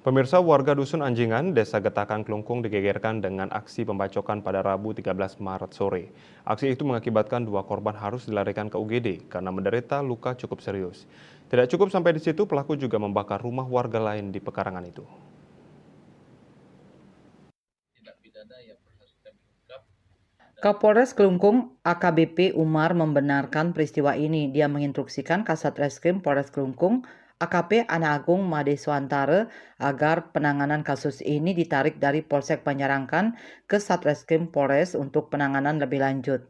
Pemirsa, warga Dusun Anjingan, Desa Getakan Klungkung digegerkan dengan aksi pembacokan pada Rabu 13 Maret sore. Aksi itu mengakibatkan 2 korban harus dilarikan ke UGD karena menderita luka cukup serius. Tidak cukup sampai di situ, pelaku juga membakar rumah warga lain di pekarangan itu. Kapolres Kelungkung AKBP Umar membenarkan peristiwa ini. Dia menginstruksikan Kasat Reskrim Polres Kelungkung AKP Ana Agung Made Suantara agar penanganan kasus ini ditarik dari Polsek Panjarangkan ke Satreskrim Polres untuk penanganan lebih lanjut.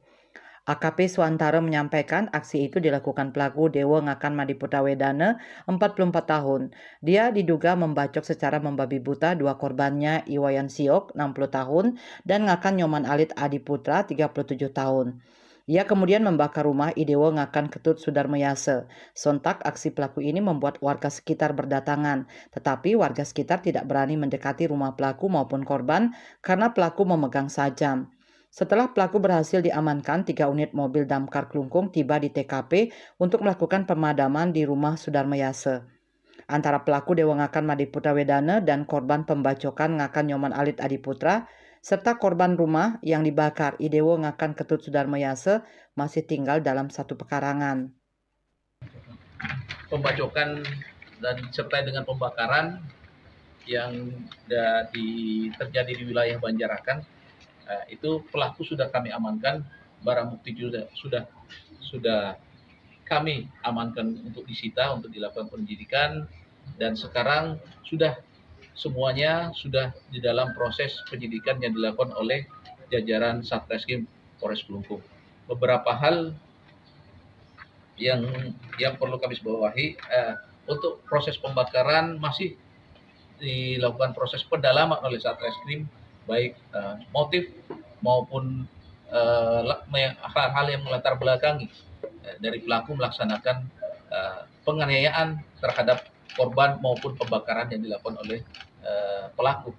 AKP Suantara menyampaikan aksi itu dilakukan pelaku Dewa Ngakan Madiputra Wedana, 44 tahun. Dia diduga membacok secara membabi buta 2 korbannya, Iwayan Siok, 60 tahun, dan Ngakan Nyoman Alit Adiputra, 37 tahun. Ia kemudian membakar rumah Idewo Ngakan Ketut Sudarmayase. Sontak aksi pelaku ini membuat warga sekitar berdatangan, tetapi warga sekitar tidak berani mendekati rumah pelaku maupun korban karena pelaku memegang sajam. Setelah pelaku berhasil diamankan, 3 unit mobil damkar Klungkung tiba di TKP untuk melakukan pemadaman di rumah Sudarmayase. Antara pelaku Dewa Ngakan Madiputra Wedana dan korban pembacokan Ngakan Nyoman Alit Adiputra, serta korban rumah yang dibakar Idewo Ngakan Ketut Sudarmayase masih tinggal dalam satu pekarangan. Pembacokan dan disertai dengan pembakaran yang terjadi di wilayah Banjarakan, itu pelaku sudah kami amankan, barang bukti juga sudah kami amankan untuk disita untuk dilakukan penyidikan, dan sekarang semuanya sudah di dalam proses penyidikan yang dilakukan oleh jajaran Satreskrim Polres Kelungkung. Beberapa hal yang perlu kami bawahi, untuk proses pembakaran masih dilakukan proses pendalaman oleh Satreskrim, baik motif maupun hal-hal yang melatar belakangi dari pelaku melaksanakan penganiayaan terhadap korban maupun pembakaran yang dilakukan oleh pelaku.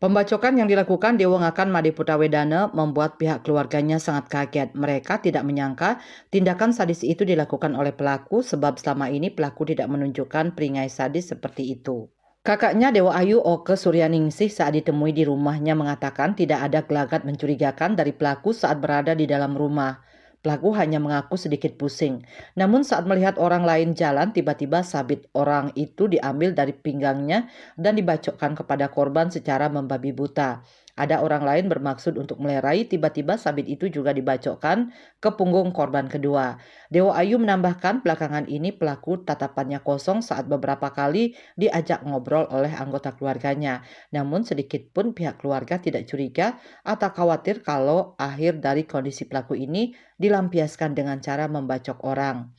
Pembacokan yang dilakukan Dewa Ngakan Madiputra Wedana membuat pihak keluarganya sangat kaget. Mereka tidak menyangka tindakan sadis itu dilakukan oleh pelaku sebab selama ini pelaku tidak menunjukkan peringai sadis seperti itu. Kakaknya Dewa Ayu Oke Suryaningsih saat ditemui di rumahnya mengatakan tidak ada gelagat mencurigakan dari pelaku saat berada di dalam rumah. Pelaku hanya mengaku sedikit pusing. Namun saat melihat orang lain jalan, tiba-tiba sabit orang itu diambil dari pinggangnya dan dibacokkan kepada korban secara membabi buta. Ada orang lain bermaksud untuk melerai, tiba-tiba sabit itu juga dibacokkan ke punggung korban kedua. Dewa Ayu menambahkan belakangan ini pelaku tatapannya kosong saat beberapa kali diajak ngobrol oleh anggota keluarganya. Namun sedikit pun pihak keluarga tidak curiga atau khawatir kalau akhir dari kondisi pelaku ini dilampiaskan dengan cara membacok orang.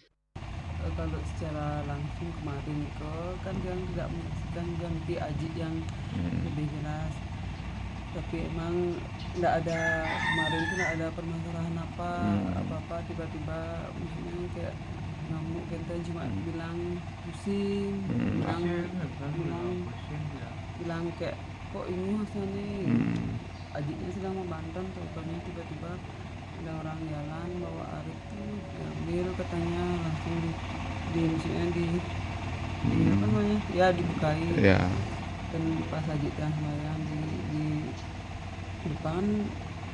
Kalau secara langsung kemarin kan dia tidak menyaksikan ganti aji yang lebih jelas, tapi emang tidak ada kemarin itu tidak ada permasalahan apa tiba-tiba misalnya kayak ngamuk, kita cuma bilang pusing, bilang kayak kok ini hasilnya ajinya sedang membantah, tahu-tahunya tiba-tiba ada orang jalan bawa arit tuh diambil, katanya langsung misalnya di apa namanya ya dibukain ya. Dan pas ajikan sembahyang di depan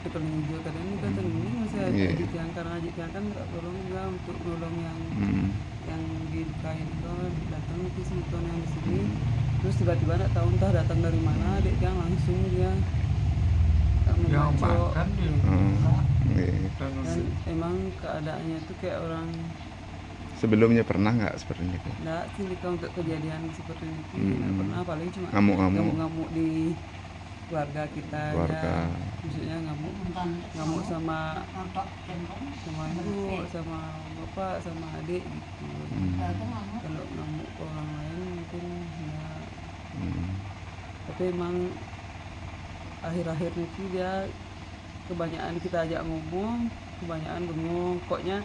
depan hijau, katanya ini kata ini masih ajikan, karena ajikan kan nggak tolong nggak untuk nolong yang dibukain itu, datang ke sinetron yang di sini, terus tiba-tiba nggak tahu entah datang dari mana, adik yang langsung dia membacok. Dan emang keadaannya tuh kayak orang sebelumnya pernah nggak seperti itu? Nggak sih, untuk kejadian seperti itu nggak pernah, paling cuma ngamuk di keluarga kita aja, maksudnya ngamuk sama ibu, sama bapak, sama adik gitu. Kalau ngamuk ke orang lain mungkin ya, tapi emang akhir-akhir ini dia kebanyakan kita ajak ngomong, kebanyakan bengong, pokoknya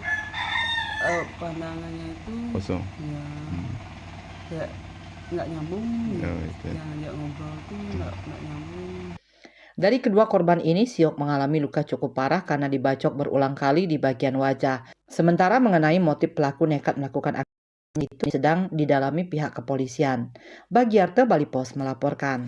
pandangannya itu kosong ya, kayak nggak nyambung yang ajak ngobrol tuh nggak nyambung. Dari kedua korban ini, Siok mengalami luka cukup parah karena dibacok berulang kali di bagian wajah. Sementara mengenai motif pelaku nekat melakukan itu sedang didalami pihak kepolisian. Bagiarte Bali Pos melaporkan.